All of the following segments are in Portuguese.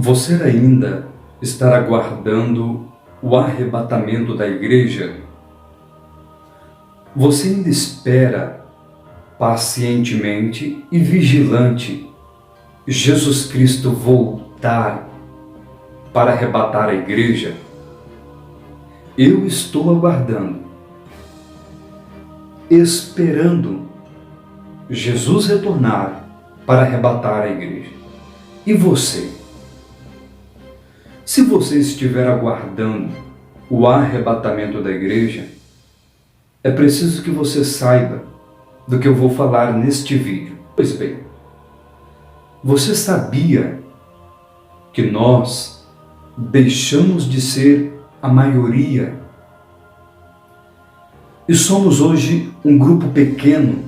Você ainda está aguardando o arrebatamento da igreja? Você ainda espera pacientemente e vigilante Jesus Cristo voltar para arrebatar a igreja? Eu estou aguardando, esperando Jesus retornar para arrebatar a igreja. E você? Se você estiver aguardando o arrebatamento da igreja, é preciso que você saiba do que eu vou falar neste vídeo. Pois bem, você sabia que nós deixamos de ser a maioria e somos hoje um grupo pequeno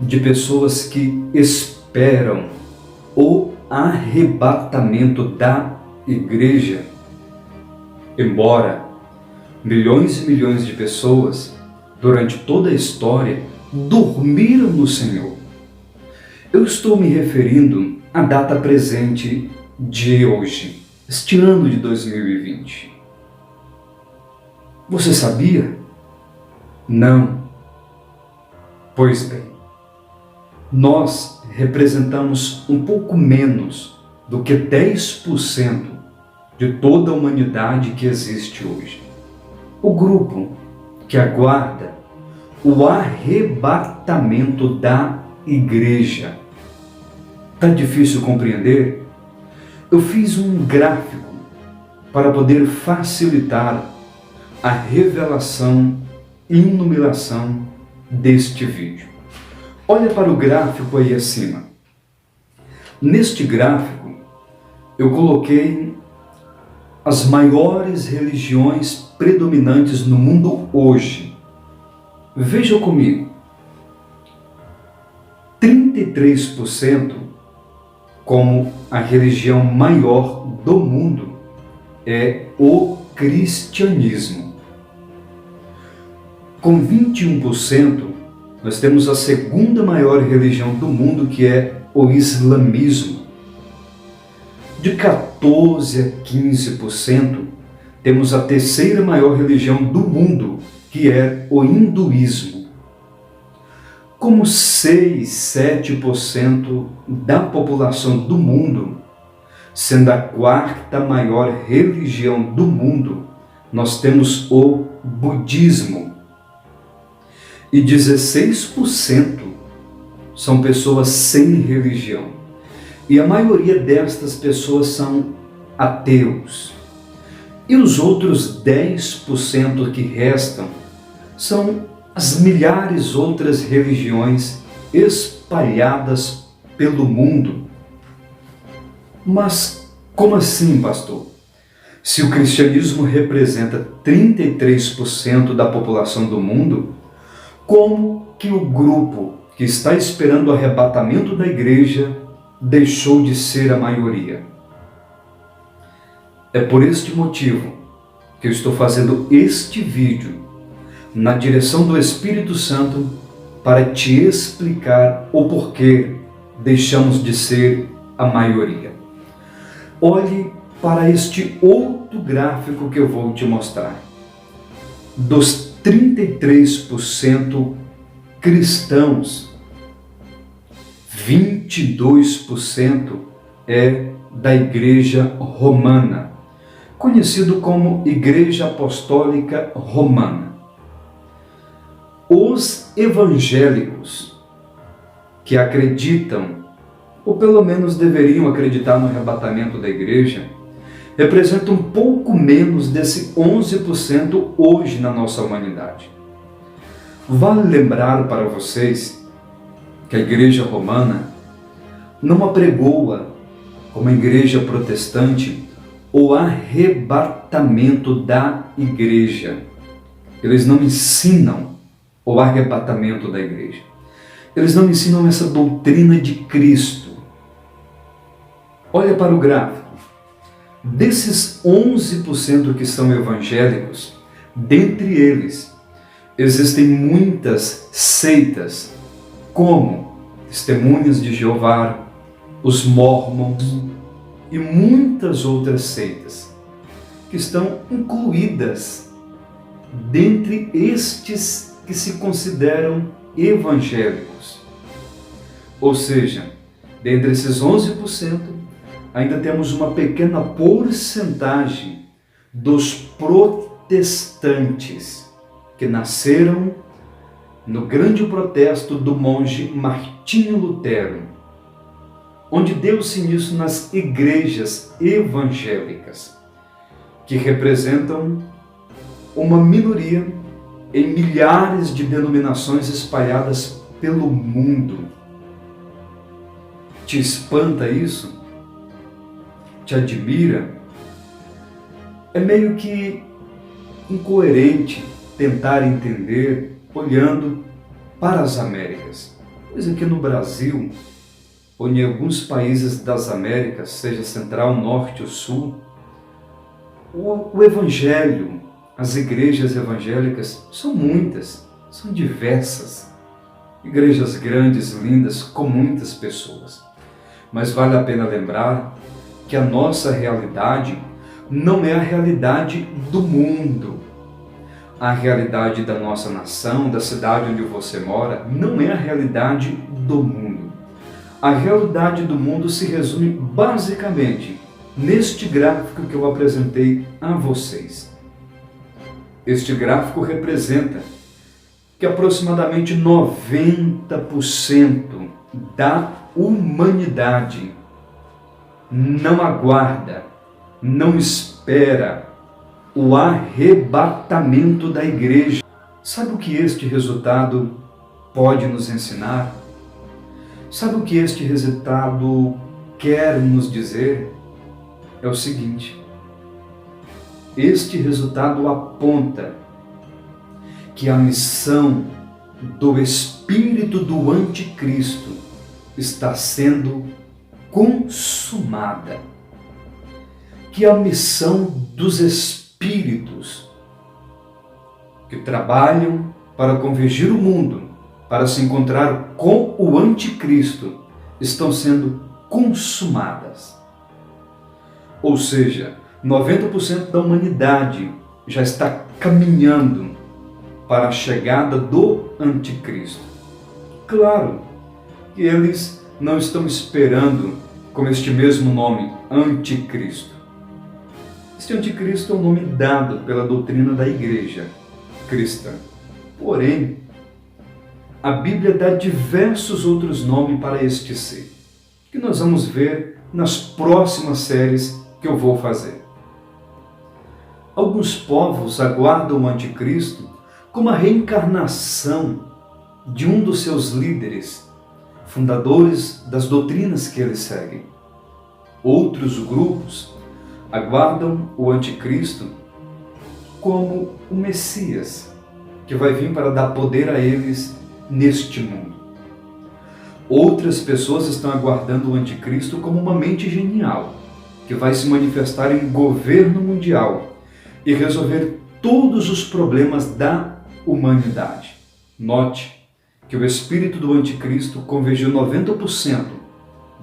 de pessoas que esperam o arrebatamento da igreja? Embora milhões e milhões de pessoas durante toda a história dormiram no Senhor, eu estou me referindo à data presente de hoje, este ano de 2020. Você sabia? Não. Pois bem, nós representamos um pouco menos do que 10% de toda a humanidade que existe hoje. O grupo que aguarda o arrebatamento da igreja. Tá difícil compreender? Eu fiz um gráfico para poder facilitar a revelação e iluminação deste vídeo. Olha para o gráfico aí acima. Neste gráfico, eu coloquei as maiores religiões predominantes no mundo hoje. Veja comigo. 33% como a religião maior do mundo é o cristianismo. Com 21%, nós temos a segunda maior religião do mundo, que é o islamismo. De 14% a 15%, temos a terceira maior religião do mundo, que é o hinduísmo. Como 6, 7% da população do mundo, sendo a quarta maior religião do mundo, nós temos o budismo. E 16% são pessoas sem religião. E a maioria destas pessoas são ateus. E os outros 10% que restam são as milhares outras religiões espalhadas pelo mundo. Mas como assim, pastor? Se o cristianismo representa 33% da população do mundo, como que o grupo que está esperando o arrebatamento da igreja deixou de ser a maioria? É por este motivo que eu estou fazendo este vídeo na direção do Espírito Santo para te explicar o porquê deixamos de ser a maioria. Olhe para este outro gráfico que eu vou te mostrar. Dos 33% cristãos, 22% é da Igreja Romana, conhecido como Igreja Apostólica Romana. Os evangélicos que acreditam, ou pelo menos deveriam acreditar no arrebatamento da igreja, representam um pouco menos desse 11% hoje na nossa humanidade. Vale lembrar para vocês que a Igreja Romana não apregoa, como a Igreja Protestante, o arrebatamento da igreja. Eles não ensinam o arrebatamento da igreja. Eles não ensinam essa doutrina de Cristo. Olha para o gráfico. Desses 11% que são evangélicos, dentre eles, existem muitas seitas, como Testemunhas de Jeová, os Mormons, e muitas outras seitas que estão incluídas dentre estes que se consideram evangélicos. Ou seja, dentre esses 11%, ainda temos uma pequena porcentagem dos protestantes que nasceram no grande protesto do monge Martinho Lutero, onde deu-se início nas igrejas evangélicas, que representam uma minoria em milhares de denominações espalhadas pelo mundo. Te espanta isso? Te admira? É meio que incoerente tentar entender olhando para as Américas, pois aqui no Brasil, ou em alguns países das Américas, seja Central, Norte ou Sul, o Evangelho, as igrejas evangélicas são muitas, são diversas. Igrejas grandes, lindas, com muitas pessoas. Mas vale a pena lembrar que a nossa realidade não é a realidade do mundo. A realidade da nossa nação, da cidade onde você mora, não é a realidade do mundo. A realidade do mundo se resume basicamente neste gráfico que eu apresentei a vocês. Este gráfico representa que aproximadamente 90% da humanidade não aguarda, não espera o arrebatamento da igreja. Sabe o que este resultado pode nos ensinar? Sabe o que este resultado quer nos dizer? É o seguinte: este resultado aponta que a missão do espírito do anticristo está sendo consumada. Que a missão dos espíritos que trabalham para convergir o mundo, para se encontrar com o anticristo, estão sendo consumadas. Ou seja, 90% da humanidade já está caminhando para a chegada do anticristo. Claro que eles não estão esperando com este mesmo nome, anticristo. Este anticristo é o nome dado pela doutrina da igreja cristã. Porém, a Bíblia dá diversos outros nomes para este ser, que nós vamos ver nas próximas séries que eu vou fazer. Alguns povos aguardam o anticristo como a reencarnação de um dos seus líderes, fundadores das doutrinas que eles seguem. Outros grupos aguardam o anticristo como o Messias, que vai vir para dar poder a eles neste mundo. Outras pessoas estão aguardando o anticristo como uma mente genial, que vai se manifestar em governo mundial e resolver todos os problemas da humanidade. Note que o espírito do anticristo convergiu 90%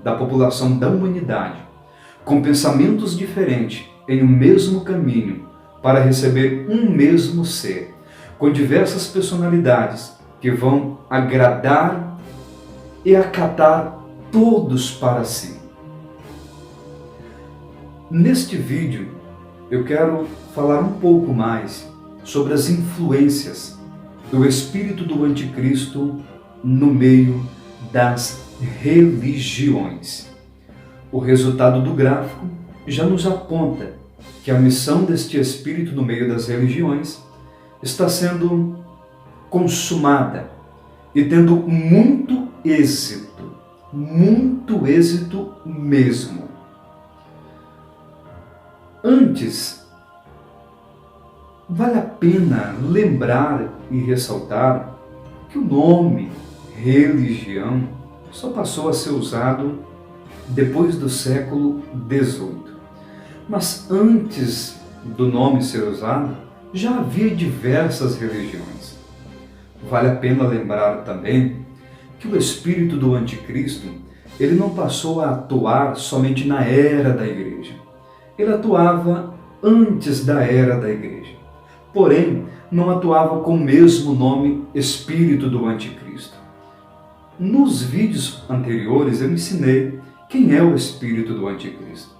da população da humanidade com pensamentos diferentes em um mesmo caminho para receber um mesmo ser, com diversas personalidades que vão agradar e acatar todos para si. Neste vídeo, eu quero falar um pouco mais sobre as influências do espírito do anticristo no meio das religiões. O resultado do gráfico já nos aponta que a missão deste espírito no meio das religiões está sendo consumada e tendo muito êxito mesmo. Antes, vale a pena lembrar e ressaltar que o nome religião só passou a ser usado depois do século XVIII. Mas antes do nome ser usado, já havia diversas religiões. Vale a pena lembrar também que o espírito do anticristo ele não passou a atuar somente na era da igreja. Ele atuava antes da era da igreja. Porém, não atuava com o mesmo nome Espírito do Anticristo. Nos vídeos anteriores eu ensinei quem é o Espírito do Anticristo.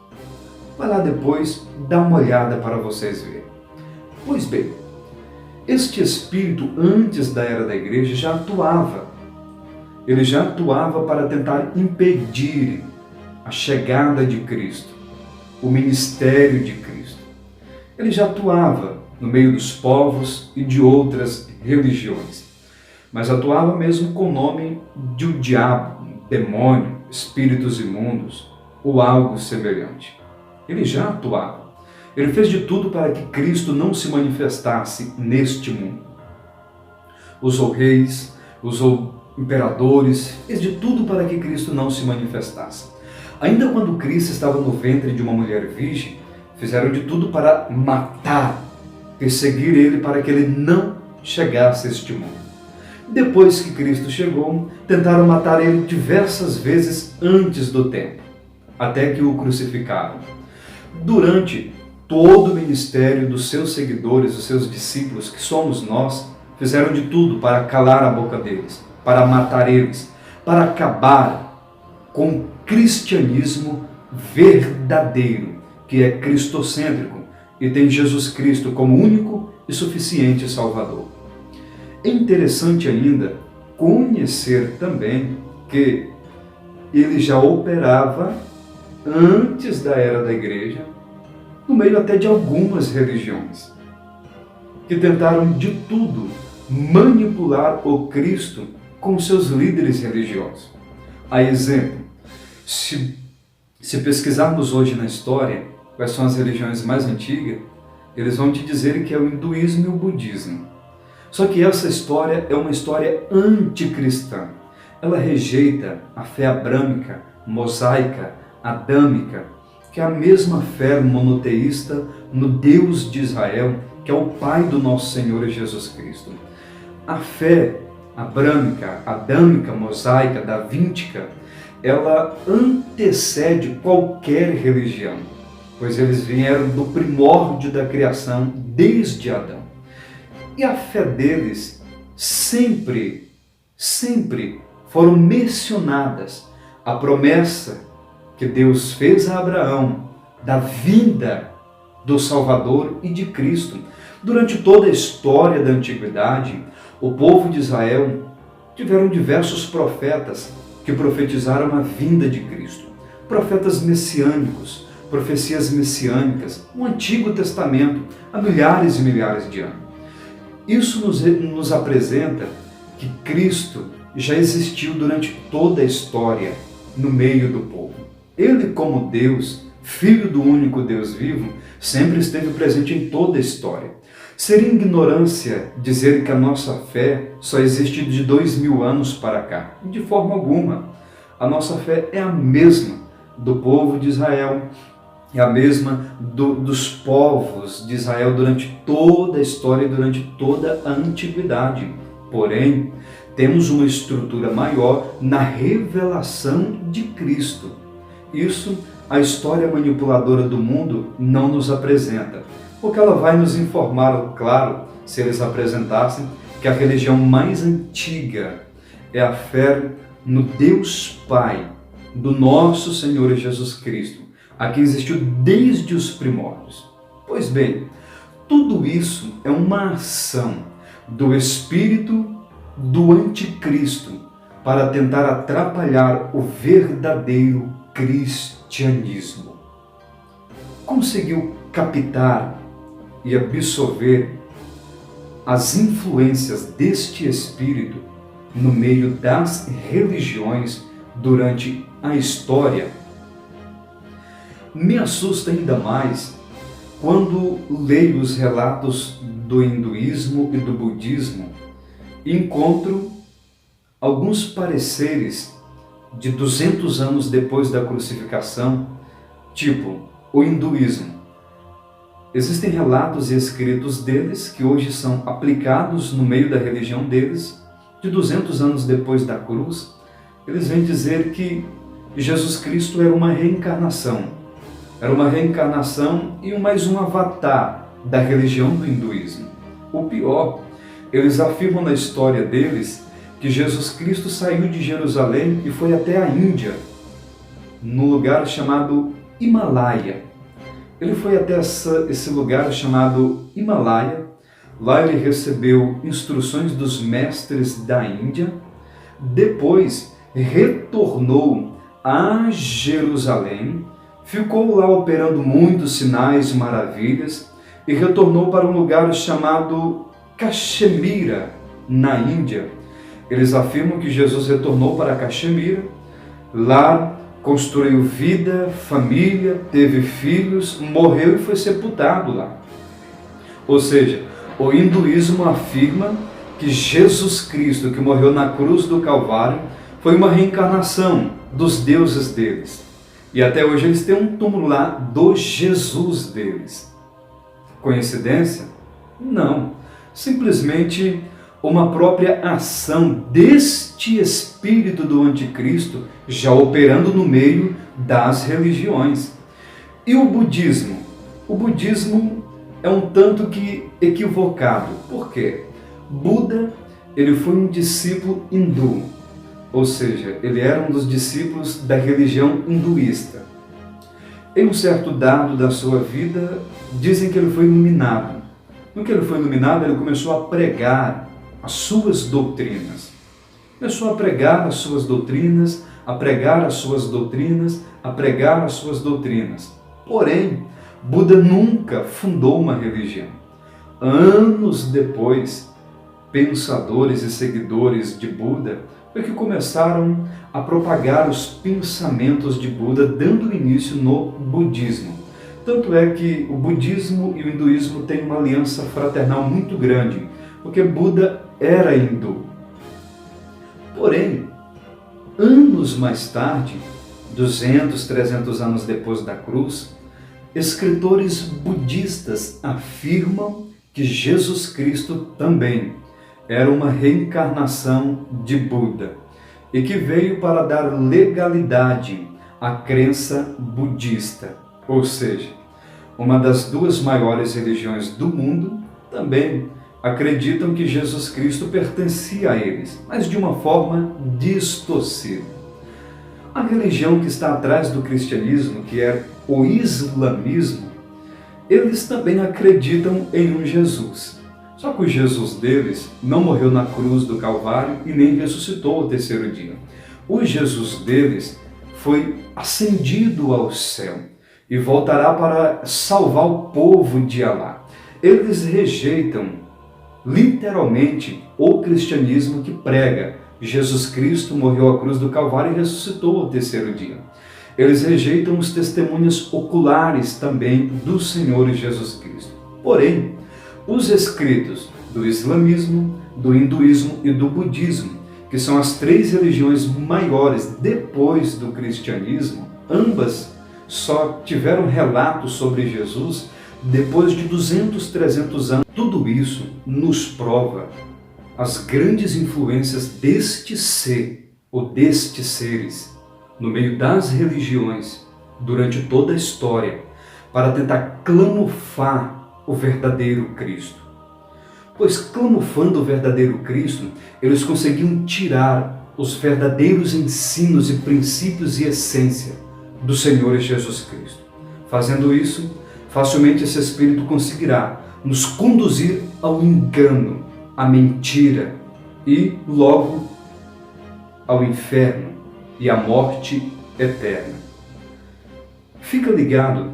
Vai lá depois, dá uma olhada para vocês verem. Pois bem, este Espírito antes da era da igreja já atuava. Ele já atuava para tentar impedir a chegada de Cristo, o ministério de Cristo. Ele já atuava no meio dos povos e de outras religiões, mas atuava mesmo com o nome de o diabo, demônio, espíritos imundos ou algo semelhante. Ele já atuava. Ele fez de tudo para que Cristo não se manifestasse neste mundo. Usou reis, usou imperadores, fez de tudo para que Cristo não se manifestasse. Ainda quando Cristo estava no ventre de uma mulher virgem, fizeram de tudo para matar, perseguir ele para que ele não chegasse a este mundo. Depois que Cristo chegou, tentaram matar ele diversas vezes antes do tempo, até que o crucificaram. Durante todo o ministério dos seus seguidores, os seus discípulos, que somos nós, fizeram de tudo para calar a boca deles, para matar eles, para acabar com o cristianismo verdadeiro, que é cristocêntrico e tem Jesus Cristo como único e suficiente Salvador. É interessante ainda conhecer também que ele já operava antes da era da igreja, no meio até de algumas religiões, que tentaram de tudo manipular o Cristo com seus líderes religiosos. A exemplo, se pesquisarmos hoje na história quais são as religiões mais antigas, eles vão te dizer que é o hinduísmo e o budismo. Só que essa história é uma história anticristã. Ela rejeita a fé abrâmica, mosaica, adâmica, que é a mesma fé monoteísta no Deus de Israel, que é o Pai do nosso Senhor Jesus Cristo. A fé abrâmica, adâmica, mosaica, davíntica, ela antecede qualquer religião, pois eles vieram do primórdio da criação, desde Adão. E a fé deles sempre foram mencionadas a promessa que Deus fez a Abraão da vinda do Salvador e de Cristo. Durante toda a história da antiguidade, o povo de Israel tiveram diversos profetas que profetizaram a vinda de Cristo. Profetas messiânicos, profecias messiânicas, no Antigo Testamento, há milhares e milhares de anos. Isso nos apresenta que Cristo já existiu durante toda a história no meio do povo. Ele, como Deus, Filho do único Deus vivo, sempre esteve presente em toda a história. Seria ignorância dizer que a nossa fé só existe de 2000 anos para cá. De forma alguma. A nossa fé é a mesma do povo de Israel, é a mesma dos povos de Israel durante toda a história e durante toda a antiguidade. Porém, temos uma estrutura maior na revelação de Cristo. Isso a história manipuladora do mundo não nos apresenta, porque ela vai nos informar, claro, se eles apresentassem, que a religião mais antiga é a fé no Deus Pai do nosso Senhor Jesus Cristo, a que existiu desde os primórdios. Pois bem, tudo isso é uma ação do espírito do anticristo para tentar atrapalhar o verdadeiro cristianismo. Conseguiu captar e absorver as influências deste espírito no meio das religiões durante a história. Me assusta ainda mais quando leio os relatos do hinduísmo e do budismo e encontro alguns pareceres de 200 anos depois da crucificação, tipo o hinduísmo. Existem relatos e escritos deles que hoje são aplicados no meio da religião deles, de 200 anos depois da cruz. Eles vêm dizer que Jesus Cristo era uma reencarnação. Era uma reencarnação e mais um avatar da religião do hinduísmo. O pior, eles afirmam na história deles que Jesus Cristo saiu de Jerusalém e foi até a Índia, no lugar chamado Himalaia. Ele foi até esse lugar chamado Himalaia. Lá ele recebeu instruções dos mestres da Índia. Depois retornou a Jerusalém, ficou lá operando muitos sinais e maravilhas e retornou para um lugar chamado Caxemira, na Índia. Eles afirmam que Jesus retornou para Caxemira, lá construiu vida, família, teve filhos, morreu e foi sepultado lá. Ou seja, o hinduísmo afirma que Jesus Cristo, que morreu na cruz do Calvário, foi uma reencarnação dos deuses deles. E até hoje eles têm um túmulo lá do Jesus deles. Coincidência? Não. Simplesmente uma própria ação deste espírito do anticristo já operando no meio das religiões. E o budismo? O budismo é um tanto que equivocado. Por quê? Buda, ele foi um discípulo hindu, ou seja, ele era um dos discípulos da religião hinduísta. Em um certo dado da sua vida, dizem que ele foi iluminado. No que ele foi iluminado, ele começou a pregar as suas doutrinas. Começou a pregar as suas doutrinas, a pregar as suas doutrinas, a pregar as suas doutrinas. Porém, Buda nunca fundou uma religião. Anos depois, pensadores e seguidores de Buda foi que começaram a propagar os pensamentos de Buda, dando início no budismo. Tanto é que o budismo e o hinduísmo têm uma aliança fraternal muito grande, porque Buda era hindu. Porém, anos mais tarde, 200, 300 anos depois da cruz, escritores budistas afirmam que Jesus Cristo também era uma reencarnação de Buda e que veio para dar legalidade à crença budista. Ou seja, uma das duas maiores religiões do mundo também acreditam que Jesus Cristo pertencia a eles, mas de uma forma distorcida. A religião que está atrás do cristianismo, que é o islamismo, eles também acreditam em um Jesus. Só que o Jesus deles não morreu na cruz do Calvário e nem ressuscitou ao terceiro dia. O Jesus deles foi ascendido ao céu e voltará para salvar o povo de Alá. Eles rejeitam literalmente o cristianismo que prega Jesus Cristo morreu à cruz do Calvário e ressuscitou ao terceiro dia. Eles rejeitam os testemunhos oculares também do Senhor Jesus Cristo. Porém, os escritos do islamismo, do hinduísmo e do budismo, que são as três religiões maiores depois do cristianismo, ambas só tiveram relatos sobre Jesus depois de 200, 300 anos. Tudo isso nos prova as grandes influências deste ser, ou destes seres, no meio das religiões, durante toda a história, para tentar camuflar o verdadeiro Cristo. Pois camufando o verdadeiro Cristo, eles conseguiam tirar os verdadeiros ensinos e princípios e essência do Senhor Jesus Cristo. Fazendo isso, facilmente esse Espírito conseguirá nos conduzir ao engano, à mentira e logo ao inferno e à morte eterna. Fica ligado.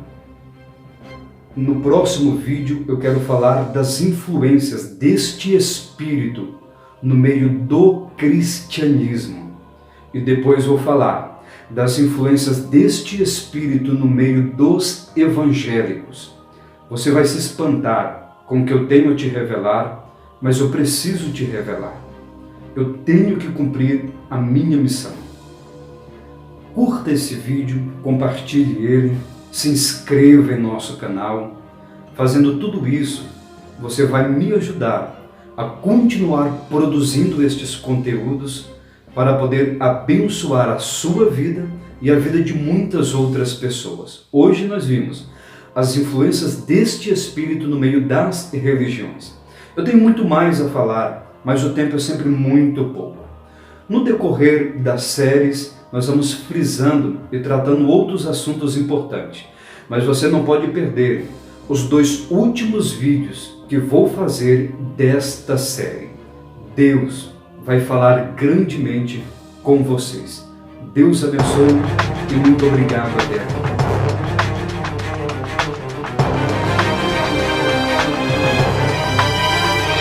No próximo vídeo eu quero falar das influências deste espírito no meio do cristianismo. E depois vou falar das influências deste espírito no meio dos evangélicos. Você vai se espantar com o que eu tenho a te revelar, mas eu preciso te revelar. Eu tenho que cumprir a minha missão. Curta esse vídeo, compartilhe ele, se inscreva em nosso canal. Fazendo tudo isso, você vai me ajudar a continuar produzindo estes conteúdos para poder abençoar a sua vida e a vida de muitas outras pessoas. Hoje nós vimos as influências deste espírito no meio das religiões. Eu tenho muito mais a falar, mas o tempo é sempre muito pouco. No decorrer das séries, nós vamos frisando e tratando outros assuntos importantes, mas você não pode perder os 2 últimos vídeos que vou fazer desta série. Deus vai falar grandemente com vocês. Deus abençoe e muito obrigado, Adélio.